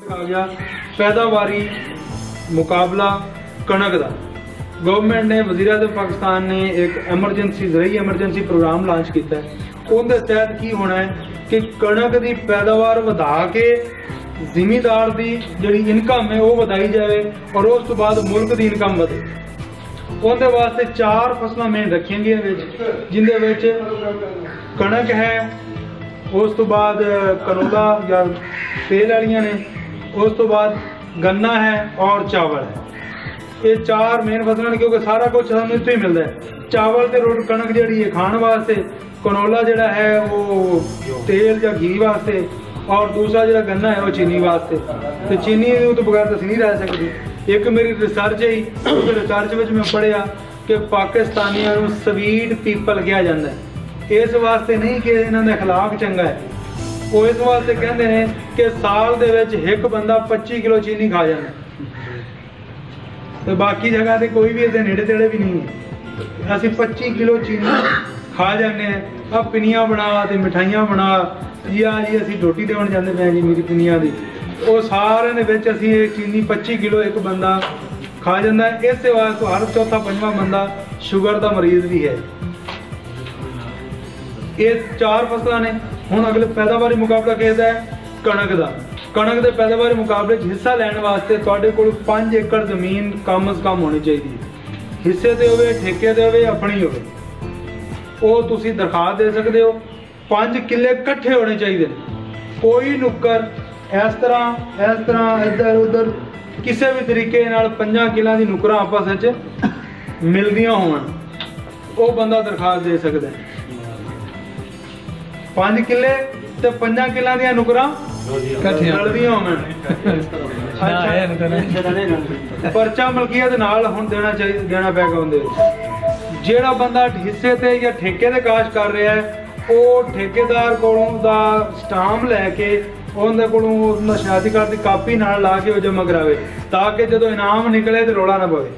आ गया पैदावारी मुकाबला कणक का। गवर्नमेंट ने वज़ीर-ए-आज़म पाकिस्तान ने एक एमरजेंसी ज़रूरी एमरजेंसी प्रोग्राम लॉन्च किया है। उनके तहत की होना है कि कणक की पैदावार बढ़ा के जिमीदार की जी इनकम है वो बढ़ाई जाए और उस तो बाद मुल्क की इनकम बढ़े। उनके वास्ते 4 फसलें मेन रखी गई जिंदे कणक है, उस तो बाद कनोला या तेल वालियां ने, उस तो बाद गन्ना है और चावल है। ये 4 मेन फसलें ने क्योंकि सारा कुछ सानू इत्थों ही मिलता है। चावल ते रोटी कणक जी है खाने वास्ते, कनोला जोड़ा है वो तेल या घी वास्ते और दूसरा जो गन्ना है वो चीनी वास्ते। तो चीनी तो बगैर तो नहीं रह सकती। एक मेरी रिसर्च है, उस रिसर्च में मैं पढ़िया कि पाकिस्तानियों को स्वीट पीपल कहा जाता है। इस वास्ते नहीं कि इन्हों का अखलाक चंगा है, वो इस वास्ते कहते हैं कि साल दे विच एक बंदा 25 किलो चीनी खा जाता है। तो बाकी जगह से कोई भी इतने नेड़े तेड़े भी नहीं है। असं 25 किलो चीनी खा जाने हैं। अब पिनियां बना तो मिठाइयां बना जी आ जी असी रोटी देवन जाते पे जी मेरी पिनियां की, वो सारे असी चीनी 25 किलो एक बंदा खा जाता है। इस वास्ते हर चौथा पंजवां बंदा शुगर का मरीज भी है। ये 4 फसलें ने। हुण अगले पैदावारी मुकाबला कहता है कणक का। कणक के पैदावारी मुकाबले हिस्सा लैने वास्ते तुहाडे कोल 5 एकड़ जमीन कम अज कम होनी चाहिए। हिस्से ते होवे, ठेके ते होवे, अपनी होवे, वो तुसी दरखास्त दे सकते हो। 5 किले इकट्ठे होने चाहिए। कोई नुक्कर इस तरह इधर उधर किसी भी तरीके 5 किलों की नुक्कर आपस में मिलदियां होवन, वो बंदा दरखास्त दे सकता है। 5 किले ते 5 किलों दी नुकरां मिलदियां होवन। परचा मलकीयत नाल हुण देना चाहिए, देना पैगा उहदे विच। जेड़ा बंदा हिस्से ते या ठेके ते काश कर रहा है, वो ठेकेदार कोलों दा स्टांप लैके उहदे कोलों नशाती कार्ड दी कापी नाल ला के जमा करावे, ताकि जदों इनाम निकले तो रौला ना पवे।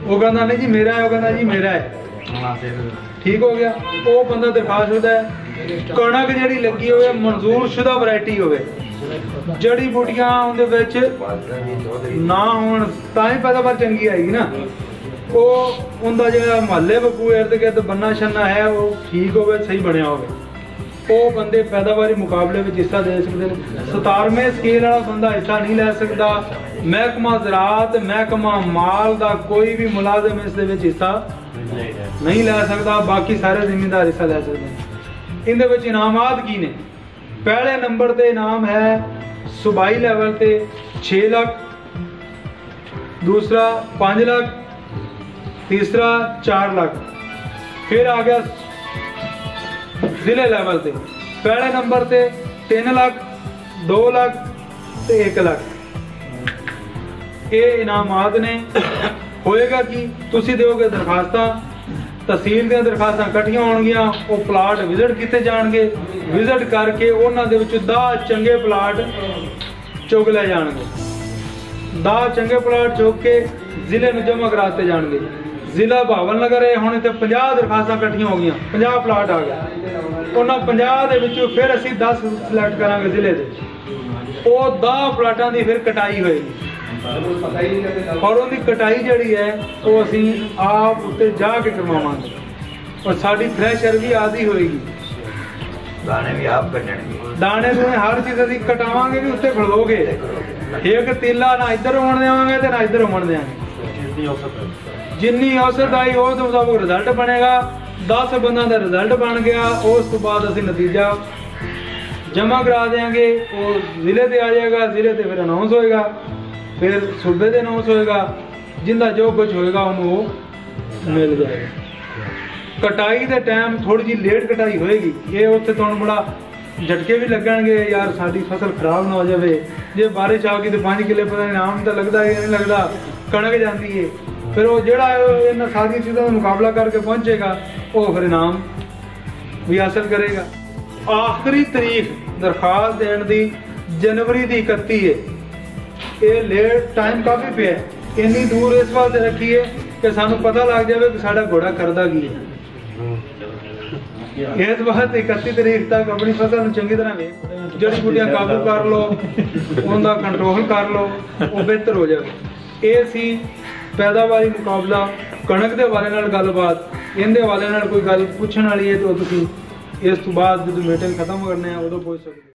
वो कहना नहीं जी मेरा है, वो कहना जी मेरा है, ठीक हो गया। वो बंदा दरखास्त होता है। कणक जी लगी हो मंजूर शुदा वैरायटी हो, जड़ी बूटियां उहदे विच ना होण तां ही पैदावार चंगी आएगी ना। वो उनका जो महल्ले बकू इर्द गिर्द बन्ना शन्ना है वो ठीक हो, सही बनया हो, वो बंदे पैदावारी मुकाबले में हिस्सा दे सकते हैं। 17वें स्केल वाला बंदा हिस्सा नहीं ले सकता। महकमा ज़राअत, महकमा माल का कोई भी मुलाजिम इस हिस्सा नहीं ले सकता। बाकी सारे जिम्मेदार हिस्सा ले सकते हैं। इनके इनामात की ने, पहले नंबर ते इनाम है सूबाई लैवल ते 6 लाख, दूसरा 5 लाख, तीसरा 4 लाख। फिर आ गया जिले लैवल ते, पहले नंबर ते 3 लाख, 2 लाख ते 1 लाख। ये इनामात ने। होएगा कि तुसी दोगे दरखास्तां, तहसील दी दरखास्तां इकट्ठियां होणगियां, वो प्लाट विजिट किए जाणगे, विजिट करके उन्हां दे विच 10 चंगे प्लाट चुग ले जाणगे। 10 चंगे प्लाट चुग के जिले में जमा कराते जाणगे। जिला भावलनगर है, हुण इत्थे 50 दरखास्तां इकट्ठियां हो गईयां, 50 प्लाट आ गए। उन्हां 50 दे विचों फिर असीं 10 सिलेक्ट करांगे जिले दे। वो 10 प्लाटां दी फिर कटाई होएगी और उनकी कटाई जिहड़ी है वो असीं आप उत्ते जाके करवावांगे और साडी थ्रैशर भी आदि होएगी। दाने भी आप कटणगे, दाने दूने हर चीज़ असीं कटावांगे भी उत्ते खड़ोगे। एक तीला ना इधर होण देवांगे ते ना इधर होण देवांगे। जिन्नी औसत आई उस मुताबिक रिजल्ट बनेगा। 10 बंदा का रिजल्ट बन गया, उस तो बाद असीं नतीजा जमा करा देंगे। वो जिले ते आ जाएगा, जिले ते फिर अनाउंस होएगा, फिर सूबे से अनाउंस होएगा। जिंदा जो कुछ होएगा उन्होंने मिल जाएगा। कटाई के टाइम थोड़ी जी लेट कटाई होएगी, ये उत्थे तुहानूं बड़ा झटके भी लगणगे, यार साडी फसल खराब ना हो जाए। जे बारिश आ गई तो 5 किले पता नहीं इनाम तो लगता है नहीं लगता, कणक जाती है। फिर वो जोड़ा इन सारी चीज़ों का मुकाबला करके पहुँचेगा, वो फिर इनाम भी हासिल करेगा। आखिरी तारीख दरखास्त देने की जनवरी की 31 है। ये लेट टाइम काफ़ी पे है। इन्नी दूर इस वास्ते रखी है कि सानू पता लग जाए कि साडा घोड़ा करदा की है। ਇਸ ਬਾਅਦ 31 ਤਰੀਕ ਤੱਕ ਆਪਣੀ ਫਸਲ ਨੂੰ ਚੰਗੀ ਤਰ੍ਹਾਂ ਵੇਖ ਜੜੀ ਬੂਟੀਆਂ ਕਾਬੂ ਕਰ ਲਓ, ਉਹਦਾ ਕੰਟਰੋਲ ਕਰ ਲਓ, ਉਹ ਬਿਹਤਰ ਹੋ ਜਾਵੇ। ਇਹ ਸੀ ਪੈਦਾਵਾਰੀ ਮੁਕਾਬਲਾ ਕਣਕ ਦੇ ਹਵਾਲੇ ਨਾਲ ਗੱਲਬਾਤ। ਇਹਦੇ ਹਵਾਲੇ ਨਾਲ ਕੋਈ ਗੱਲ ਪੁੱਛਣ ਵਾਲੀ ਹੈ ਤਾਂ ਤੁਸੀਂ ਇਸ ਤੋਂ ਬਾਅਦ ਜਦੋਂ ਮੀਟਿੰਗ ਖਤਮ ਕਰਨੇ ਆ ਉਦੋਂ ਪੁੱਛ ਸਕਦੇ ਹੋ।